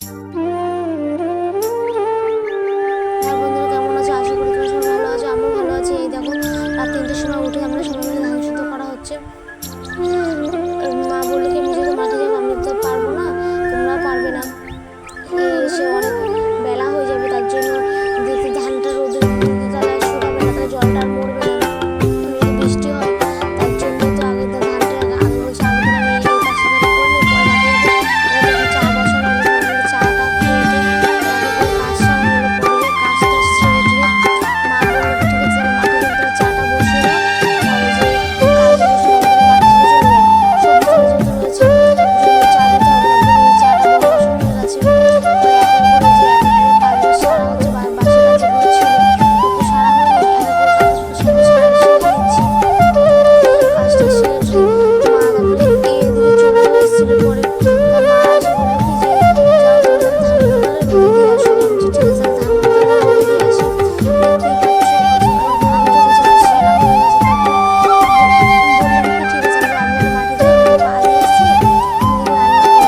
বন্ধুরা কেমন আছো? আশা করি তোমরা সবাই ভালো আছো। আমিও ভালো আছি। এই দেখো রাত 3টের সময় উঠে আমরা সবাই মিলে ধান সিদ্ধ করা হচ্ছে। মা বললো কি আমি যেহেতু মাঠে যাবো আমি তো পারবো না, তোমরাও পারবে না, সে অনেক বেলা হয়ে যাবে, তার জন্য যেহেতু ধানটা রোদে তাহলে শুকাবে না, তাহলে জলটা আর মরবে না, যদি বৃষ্টি হয় তার জন্য তো আগে তো ধানটা আগে বলছে আগের দিন আমি এই কাজটা করে নিই, পরে মাঠে যাবো। দেখো চা বসানো হলো, সবাই মিলে চাটা খেয়ে তারপরে কাজ সারা হলো, পরে কাজটা সেরে টেরে মা বললো ঠিক আছে তাহলে মাঠে যাবো, তাহলে চাটা বসিয়ে দাও, তাহলে যে কাজ বসে মাঠে চলে যায়, সবজি যেহেতু রয়েছে চা দিতে হবে, তার জন্য এই চাটা বসানো হয়ে গেছে। পরে এক এক করে যে এক এক করে কাজ সারা হচ্ছে, বাসি কাজগুলো ছিল একটু সারা হয়নি, এক এক করে কাজগুলো সেরে নিচ্ছি। কাজটা সেরে মা তারপরে এদিকে চলে এসেছিল, পরে তার মা এসে বললো কি যে যাও তাহলে ধানগুলো তাহলে রোদে দিয়ে আসো। আমি বলছি ঠিক আছে ধানগুলো তাহলে রোদে দিয়ে আসি। দেখতেই পাচ্ছ ধান তো বেচারা সেরা হয়ে গেছে। তারপর বললাম কি ঠিক আছে আমি তাহলে মাঠে যাই, আমি পা দিয়ে এসেছি তুমি রান্না করো।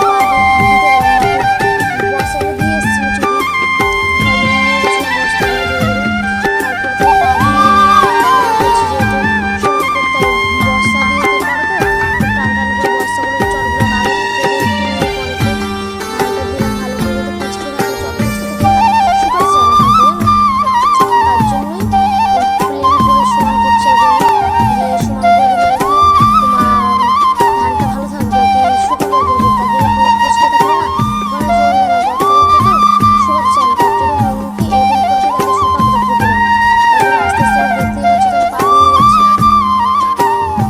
পরে পা দিতে গেলাম মাঠে, বস্তাগুলো দিয়ে এসেছিল ঠিকই, সবাই মিলে নিয়ে গেছিলাম বস্তাগুলো ধরে ধরে। তারপর থেকে পা দিয়ে রান্না করছি, যেহেতু সমান করতে হবে, বস্তা দিয়ে দিতে পারো তো খুব টান টান করে বস্তাগুলো চটগুলো আগে পেরে নিয়ে পরে তো ধানটা দিলাম ভালো করে, যাতে কুচকে থাকে, চট কুচকে থাকে শুকাতে চায় না ধানটা, তার জন্যই প্লেন করে সমান করছে, এই জন্য যে সমান করে দিলে আর কি তোমার ধানটা ভালো থাকবে, শুকাবে করবে, তার জন্য কুচকে থাকলে না ওখানে জমে গেল বস্তা তো শুকাতে চায় না, তার জন্য ভাবলাম কি এরকম করে তাকে শুকাতে থাকবো দিলাম। তারপরে আস্তে আস্তে দেখতেই পাচ্ছি তাকে পা দিয়ে যাচ্ছি।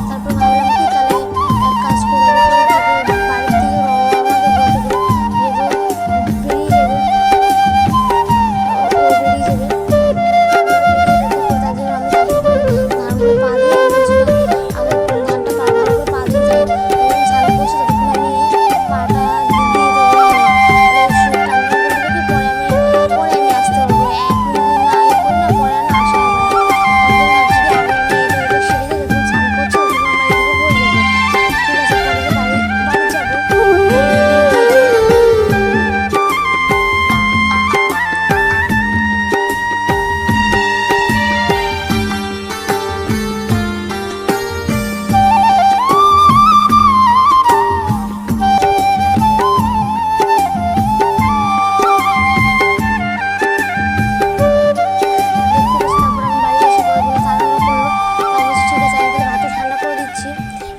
তারপর ভাবলাম কি তাহলে এক কাজ করবো, করে তারপর বাড়ির থেকে রওনা দেবো, যাতে করে যেহেতু বেরিয়ে যাবে, ও বেরিয়ে যাবে, তার জন্য আমি তাড়াতাড়ি করে ধানগুলো পা দিয়ে আমি বলছিলাম আগে ধানটা ভালো করে পা দিয়ে যাই, তখন স্নান করছি ততক্ষণ আমি পাটা দিয়ে দেবো, টান টান করে দেখি পরে আমি আসতে পারবো, 1 মিনিট না ইয়ে করি না পরে আর না আসা হবে না। তার জন্য ভাবছি কি আগে আমি এটা সেরে যাই, যখন স্নান করছি তখন আমার এদিকে হয়ে যাবে। ঠিক আছে পরে যে বাড়ি যাবো দেখতে পাচ্ছি। তারপর আমি বাড়ি এসে পরে বলে তাড়াহুড়ো করলো, তাই বলছি ঠিক আছে আমি তাহলে ভাতটা ঠান্ডা করে দিচ্ছি।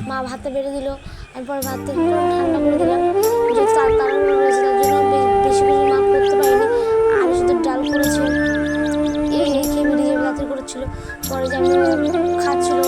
মা ভাতটা বেড়ে দিল, আমি পরে ভাতটা ঠান্ডা করে দিলাম, যেহেতু তাড়াহুড়ো রয়েছে তার জন্য বেশি কিছু মা করতে পারিনি, আর শুধু ডাল করেছে, এই খেয়ে বেরিয়ে যাবে তাড়াতাড়ি করেছিল। পরে যে আমি খাচ্ছিল